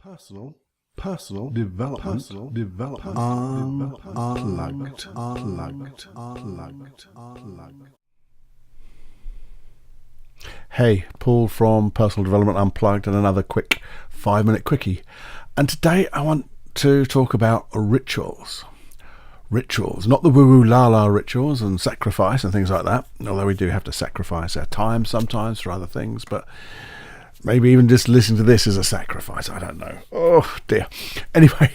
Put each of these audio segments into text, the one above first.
personal development, unplugged. Hey, Paul from Personal Development Unplugged and another quick 5-minute quickie. And today I want to talk about rituals. Rituals, not the woo-woo la-la rituals and sacrifice and things like that, although we do have to sacrifice our time sometimes for other things, but maybe even just listening to this is a sacrifice. I don't know. Oh dear. Anyway,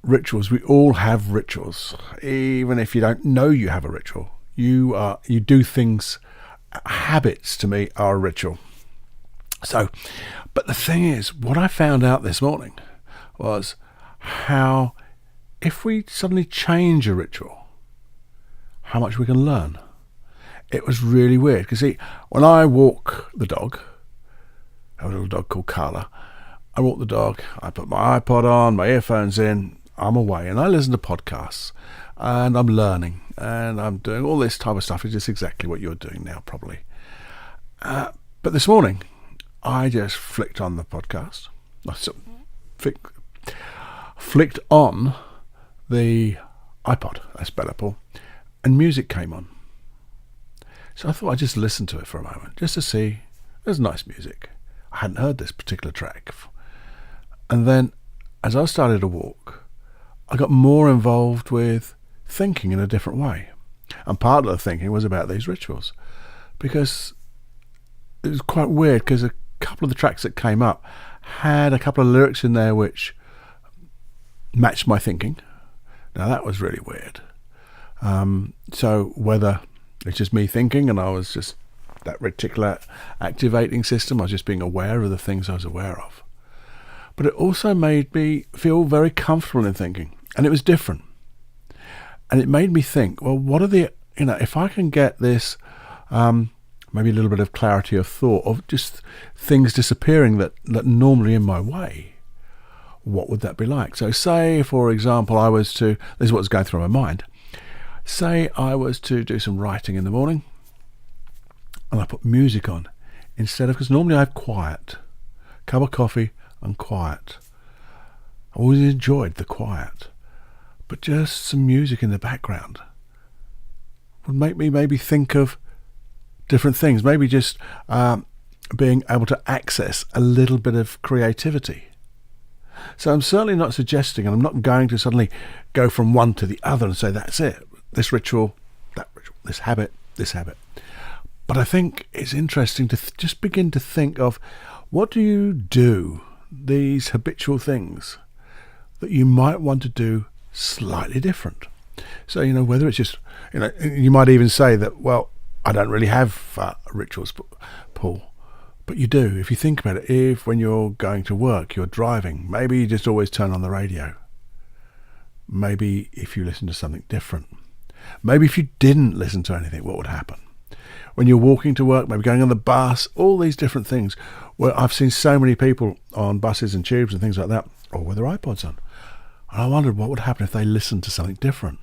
rituals. We all have rituals. Even if you don't know you have a ritual, you do things. Habits to me are a ritual. So, but the thing is, what I found out this morning was how if we suddenly change a ritual, how much we can learn. It was really weird because see, when I walk the dog, I have a little dog called Carla. I walk the dog, I put my iPod on, my earphones in, I'm away and I listen to podcasts and I'm learning and I'm doing all this type of stuff. It's just exactly what you're doing now probably. But this morning I just flicked on the podcast. Flicked on the iPod, that's better, Paul, and music came on. So I thought I'd just listen to it for a moment, just to see. There's nice music. I hadn't heard this particular track. And then, as I started to walk, I got more involved with thinking in a different way. And part of the thinking was about these rituals. Because it was quite weird, because a couple of the tracks that came up had a couple of lyrics in there which matched my thinking. Now that was really weird. So whether it's just me thinking and I was just that reticular activating system, I was just being aware of the things I was aware of. But it also made me feel very comfortable in thinking, and it was different. And it made me think, well, what are the, if I can get this, maybe a little bit of clarity of thought, of just things disappearing that normally in my way, what would that be like? So say, for example, this is what's going through my mind. Say I was to do some writing in the morning and I put music on instead of, because normally I have quiet, cup of coffee and quiet. I always enjoyed the quiet, but just some music in the background would make me maybe think of different things, maybe just being able to access a little bit of creativity. So I'm certainly not suggesting, and I'm not going to suddenly go from one to the other and say that's it, this ritual, that ritual, this habit. But I think it's interesting to just begin to think of what do you do, these habitual things that you might want to do slightly different. So, whether it's just, you might even say that, well, I don't really have rituals, Paul. But you do, if you think about it. If when you're going to work, you're driving, maybe you just always turn on the radio. Maybe if you listen to something different. Maybe if you didn't listen to anything, what would happen? When you're walking to work, maybe going on the bus, all these different things. Well, I've seen so many people on buses and tubes and things like that, or with their iPods on. And I wondered what would happen if they listened to something different.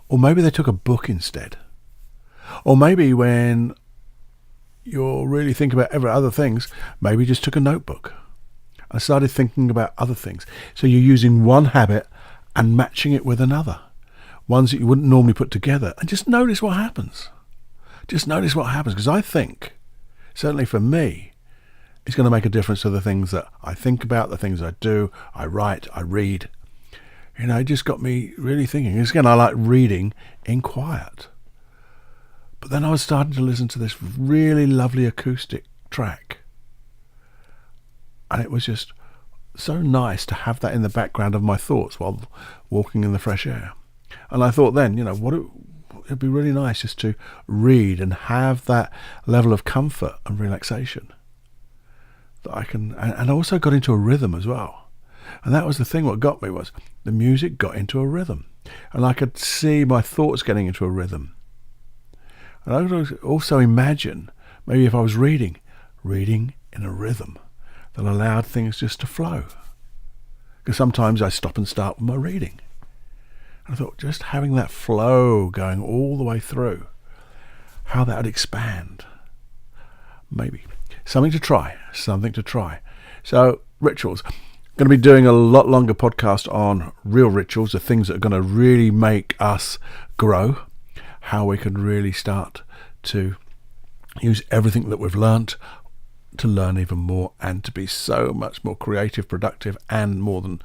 Or maybe they took a book instead. Or maybe when you're really thinking about other things, maybe you just took a notebook and started thinking about other things. So you're using one habit and matching it with another, ones that you wouldn't normally put together, and just notice what happens. Just notice what happens, because I think, certainly for me, it's going to make a difference to the things that I think about, the things I do, I write, I read. It just got me really thinking. Again, I like reading in quiet. But then I was starting to listen to this really lovely acoustic track. And it was just so nice to have that in the background of my thoughts while walking in the fresh air. And I thought then, it'd be really nice just to read and have that level of comfort and relaxation that I can, and I also got into a rhythm as well. And that was the thing, what got me was the music got into a rhythm. And I could see my thoughts getting into a rhythm. And I could also imagine, maybe if I was reading in a rhythm that allowed things just to flow. Because sometimes I stop and start with my reading. And I thought just having that flow going all the way through, how that would expand. Maybe. Something to try. So, rituals. Going to be doing a lot longer podcast on real rituals, the things that are going to really make us grow, how we can really start to use everything that we've learnt to learn even more and to be so much more creative, productive, and more than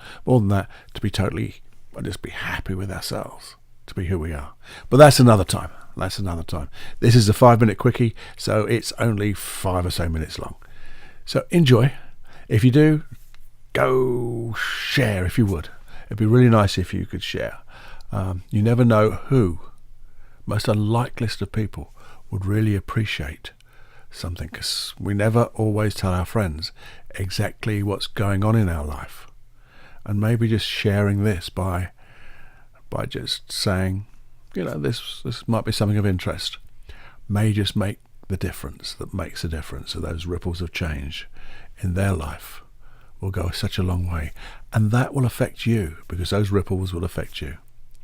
that, to be totally, just be happy with ourselves, to be who we are. But that's another time. This is a 5-minute quickie, so it's only 5 or so minutes long. So enjoy. If you do, go share if you would. It'd be really nice if you could share. You never know who, most unlikeliest of people, would really appreciate something, because we never always tell our friends exactly what's going on in our life. And maybe just sharing this by just saying, this might be something of interest, may just make the difference that makes a difference. So those ripples of change in their life will go such a long way, and that will affect you, because those ripples will affect you,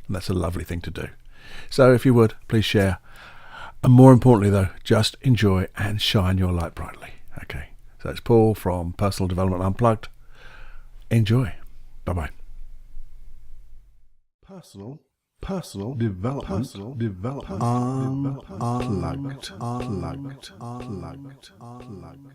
and that's a lovely thing to do. So if you would, please share, and more importantly though, just enjoy and shine your light brightly. Okay, so it's Paul from Personal Development Unplugged. Enjoy. Bye bye. Personal development unplugged.